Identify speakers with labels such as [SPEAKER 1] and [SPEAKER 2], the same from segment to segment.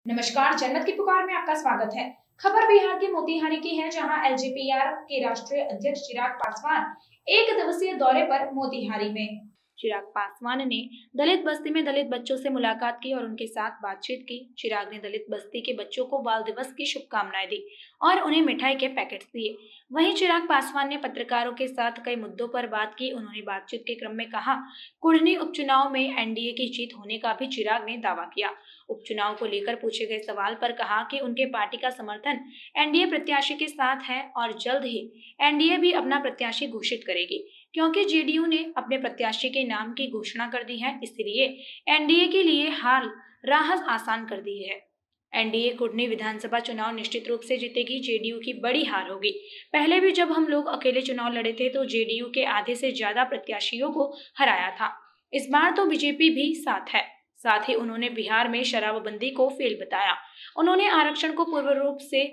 [SPEAKER 1] नमस्कार, जन्नत की पुकार में आपका स्वागत है। खबर बिहार के मोतिहारी की है, जहां एलजेपीआर के राष्ट्रीय अध्यक्ष चिराग पासवान एक दिवसीय दौरे पर मोतिहारी में। चिराग पासवान ने दलित बस्ती में दलित बच्चों से मुलाकात की और उनके साथ बातचीत की। चिराग ने दलित बस्ती के बच्चों को बाल दिवस की शुभकामनाएं दी और उन्हें मिठाई के पैकेट्स दिए। वहीं चिराग पासवान ने पत्रकारों के साथ कई मुद्दों पर बात की। उन्होंने बातचीत के क्रम में कहा, कुढ़नी उपचुनाव में एनडीए की जीत होने का भी चिराग ने दावा किया। उपचुनाव को लेकर पूछे गए सवाल पर कहा कि उनके पार्टी का समर्थन एनडीए प्रत्याशी के साथ है और जल्द ही एनडीए भी अपना प्रत्याशी घोषित करेगी, क्योंकि जेडीयू ने अपने प्रत्याशी के नाम की घोषणा कर दी है। इसलिए एनडीए के लिए हाल राह आसान कर दी है। एनडीए कुढ़नी विधानसभा चुनाव निश्चित रूप से जीतेगी। जेडीयू की बड़ी हार होगी। पहले भी जब हम लोग अकेले चुनाव लड़े थे तो जेडीयू के आधे से ज्यादा प्रत्याशियों को हराया था। इस बार तो बीजेपी भी साथ है। साथ ही उन्होंने बिहार में शराबबंदी को फेल बताया। उन्होंने आरक्षण को पूर्ण रूप से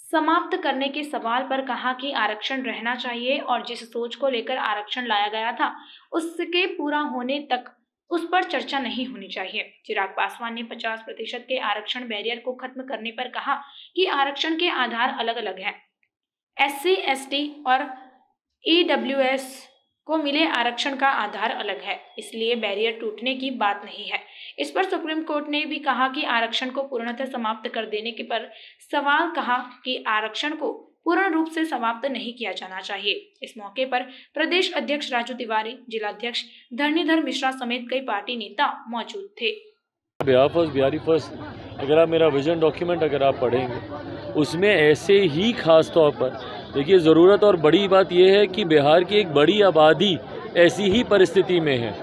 [SPEAKER 1] समाप्त करने के सवाल पर कहा कि आरक्षण रहना चाहिए और जिस सोच को लेकर आरक्षण लाया गया था उसके पूरा होने तक उस पर चर्चा नहीं होनी चाहिए। चिराग पासवान ने 50% के आरक्षण बैरियर को खत्म करने पर कहा कि आरक्षण के आधार अलग अलग हैं। SC, ST और EWS को मिले आरक्षण का आधार अलग है, इसलिए बैरियर टूटने की बात नहीं है। इस पर सुप्रीम कोर्ट ने भी कहा कि आरक्षण को पूर्णतः समाप्त कर देने के पर सवाल कहा कि आरक्षण को पूर्ण रूप से समाप्त नहीं किया जाना चाहिए। इस मौके पर प्रदेश अध्यक्ष राजू तिवारी, जिलाध्यक्ष धरणीधर मिश्रा समेत कई पार्टी नेता मौजूद थे।
[SPEAKER 2] बिहारी फर्स्ट अगर आप मेरा विजन डॉक्यूमेंट अगर आप पढ़ेंगे, उसमें ऐसे ही खास तौर पर देखिए ज़रूरत और बड़ी बात यह है कि बिहार की एक बड़ी आबादी ऐसी ही परिस्थिति में है।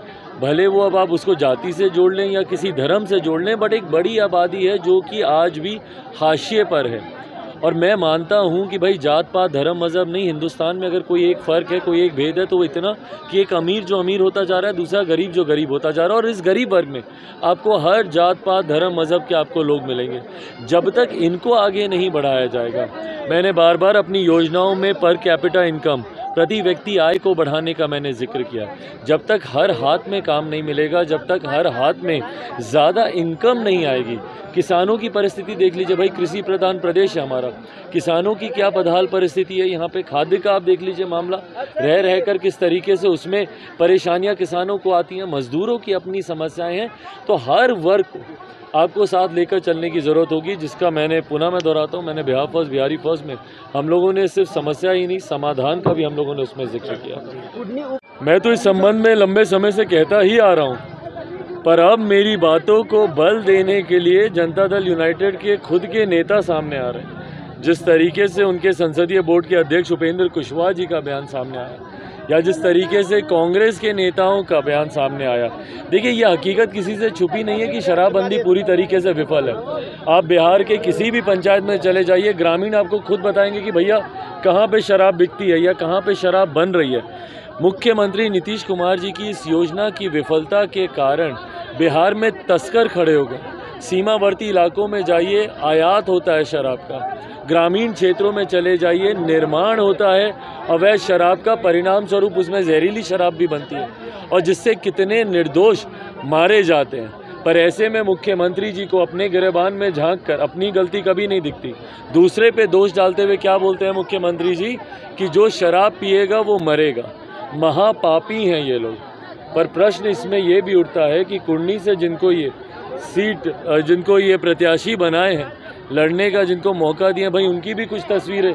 [SPEAKER 2] भले वो अब आप उसको जाति से जोड़ लें या किसी धर्म से जोड़ लें, बट एक बड़ी आबादी है जो कि आज भी हाशिए पर है। और मैं मानता हूँ कि भाई जात पात धर्म मज़हब नहीं, हिंदुस्तान में अगर कोई एक फ़र्क है, कोई एक भेद है तो वो इतना कि एक अमीर जो अमीर होता जा रहा है, दूसरा गरीब जो गरीब होता जा रहा है। और इस गरीब वर्ग में आपको हर जात पात धर्म मज़हब के आपको लोग मिलेंगे। जब तक इनको आगे नहीं बढ़ाया जाएगा, मैंने बार बार अपनी योजनाओं में पर कैपिटा इनकम, प्रति व्यक्ति आय को बढ़ाने का मैंने जिक्र किया। जब तक हर हाथ में काम नहीं मिलेगा, जब तक हर हाथ में ज़्यादा इनकम नहीं आएगी। किसानों की परिस्थिति देख लीजिए भाई, कृषि प्रधान प्रदेश है हमारा, किसानों की क्या बदहाल परिस्थिति है। यहाँ पे खाद्य का आप देख लीजिए मामला, रह रहकर किस तरीके से उसमें परेशानियाँ किसानों को आती हैं, मजदूरों की अपनी समस्याएं हैं। तो हर वर्ग को आपको साथ लेकर चलने की ज़रूरत होगी, जिसका मैं दोहराता हूँ, मैंने बिहारी फर्स्ट में हम लोगों ने सिर्फ समस्या ही नहीं, समाधान का भी हम लोगों ने उसमें जिक्र किया। मैं तो इस संबंध में लंबे समय से कहता ही आ रहा हूँ, पर अब मेरी बातों को बल देने के लिए जनता दल यूनाइटेड के खुद के नेता सामने आ रहे हैं। जिस तरीके से उनके संसदीय बोर्ड के अध्यक्ष उपेंद्र कुशवाहा जी का बयान सामने आया, या जिस तरीके से कांग्रेस के नेताओं का बयान सामने आया, देखिए ये हकीकत किसी से छुपी नहीं है कि शराबबंदी पूरी तरीके से विफल है। आप बिहार के किसी भी पंचायत में चले जाइए, ग्रामीण आपको खुद बताएंगे कि भैया कहाँ पे शराब बिकती है या कहाँ पे शराब बन रही है। मुख्यमंत्री नीतीश कुमार जी की इस योजना की विफलता के कारण बिहार में तस्कर खड़े हो गए। सीमावर्ती इलाकों में जाइए, आयात होता है शराब का। ग्रामीण क्षेत्रों में चले जाइए, निर्माण होता है अवैध शराब का, परिणाम स्वरूप उसमें जहरीली शराब भी बनती है और जिससे कितने निर्दोष मारे जाते हैं। पर ऐसे में मुख्यमंत्री जी को अपने गिरेबान में झांक कर अपनी गलती कभी नहीं दिखती। दूसरे पे दोष डालते हुए क्या बोलते हैं मुख्यमंत्री जी कि जो शराब पिएगा वो मरेगा। महापापी हैं ये लोग। पर प्रश्न इसमें ये भी उठता है कि कुढ़नी से जिनको ये प्रत्याशी बनाए हैं, लड़ने का जिनको मौका दिया, भाई उनकी भी कुछ तस्वीरें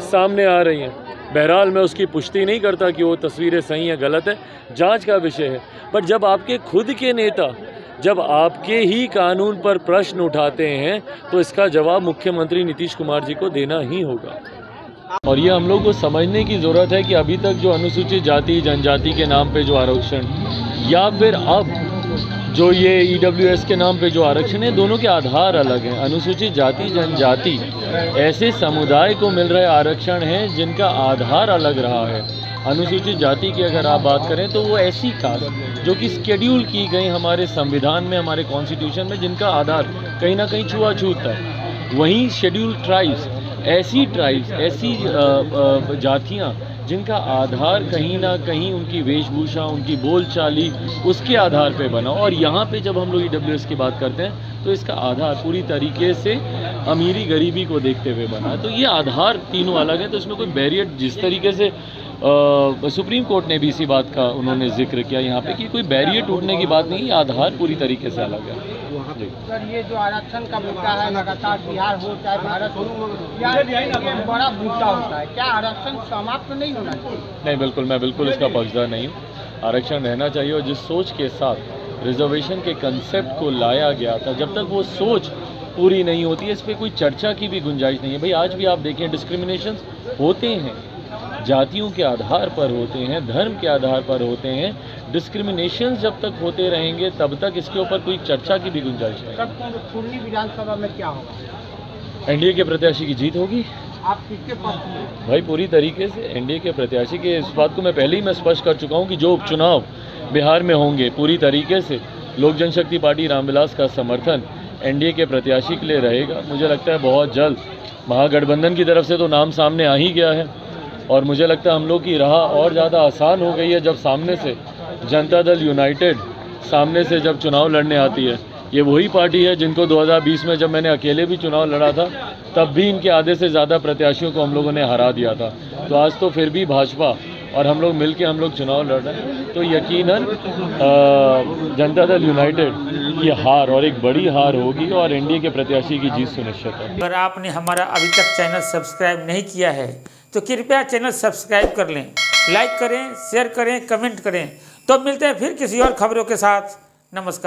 [SPEAKER 2] सामने आ रही हैं। बहरहाल मैं उसकी पुष्टि नहीं करता कि वो तस्वीरें सही हैं गलत है, जांच का विषय है। पर जब आपके खुद के नेता जब आपके ही कानून पर प्रश्न उठाते हैं तो इसका जवाब मुख्यमंत्री नीतीश कुमार जी को देना ही होगा। और ये हम लोग को समझने की ज़रूरत है कि अभी तक जो अनुसूचित जाति जनजाति के नाम पे जो आरक्षण, या फिर अब जो ये EWS के नाम पे जो आरक्षण है, दोनों के आधार अलग हैं। अनुसूचित जाति जनजाति ऐसे समुदाय को मिल रहे आरक्षण हैं जिनका आधार अलग रहा है। अनुसूचित जाति की अगर आप बात करें तो वो ऐसी कास्ट जो कि शेड्यूल की गई हमारे संविधान में, हमारे कॉन्स्टिट्यूशन में, जिनका आधार कहीं ना कहीं छुआछूत है। वहीं शेड्यूल ट्राइब्स, ऐसी जातियाँ जिनका आधार कहीं ना कहीं उनकी वेशभूषा, उनकी बोलचाली उसके आधार पे बना। और यहाँ पे जब हम लोग EWS की बात करते हैं तो इसका आधार पूरी तरीके से अमीरी गरीबी को देखते हुए बना है। तो ये आधार तीनों अलग हैं, तो इसमें कोई बैरियर, जिस तरीके से सुप्रीम कोर्ट ने भी इसी बात का उन्होंने जिक्र किया यहाँ पे कि कोई बैरियर टूटने की बात नहीं, आधार पूरी तरीके से अलग है।
[SPEAKER 3] सर, ये जो आरक्षण का मुद्दा है, लगातार बिहार हो चाहे भारत हो, ये बड़ा मुद्दा होता है, क्या आरक्षण समाप्त नहीं होना चाहिए?
[SPEAKER 2] नहीं, बिल्कुल, मैं बिल्कुल इसका पक्षधर नहीं हूँ। आरक्षण रहना चाहिए, और जिस सोच के साथ रिजर्वेशन के कंसेप्ट को लाया गया था, जब तक वो सोच पूरी नहीं होती है इस पर कोई चर्चा की भी गुंजाइश नहीं है। भाई आज भी आप देखें डिस्क्रिमिनेशन होते हैं, जातियों के आधार पर होते हैं, धर्म के आधार पर होते हैं। डिस्क्रिमिनेशन जब तक होते रहेंगे तब तक इसके ऊपर कोई चर्चा की भी गुंजाइश नहीं।
[SPEAKER 3] पूर्वी विधानसभा में क्या होगा?
[SPEAKER 2] एनडीए के प्रत्याशी की जीत होगी।
[SPEAKER 3] आप किसके पक्ष में?
[SPEAKER 2] भाई पूरी तरीके से एनडीए के प्रत्याशी के, इस बात को मैं पहले ही मैं स्पष्ट कर चुका हूँ कि जो उपचुनाव बिहार में होंगे पूरी तरीके से लोक जनशक्ति पार्टी रामविलास का समर्थन एनडीए के प्रत्याशी के लिए रहेगा। मुझे लगता है बहुत जल्द महागठबंधन की तरफ से तो नाम सामने आ ही गया है, और मुझे लगता है हम लोग की राह और ज़्यादा आसान हो गई है जब सामने से जनता दल यूनाइटेड सामने से जब चुनाव लड़ने आती है। ये वही पार्टी है जिनको 2020 में जब मैंने अकेले भी चुनाव लड़ा था तब भी इनके आधे से ज़्यादा प्रत्याशियों को हम लोगों ने हरा दिया था। तो आज तो फिर भी भाजपा और हम लोग मिलके हम लोग चुनाव लड़ रहे हैं, तो यकीनन जनता दल यूनाइटेड की हार और एक बड़ी हार होगी और एनडीए के प्रत्याशी की जीत सुनिश्चित है।
[SPEAKER 4] अगर आपने हमारा अभी तक चैनल सब्सक्राइब नहीं किया है तो कृपया चैनल सब्सक्राइब कर लें, लाइक करें, शेयर करें, कमेंट करें। तो मिलते हैं फिर किसी और खबरों के साथ। नमस्कार।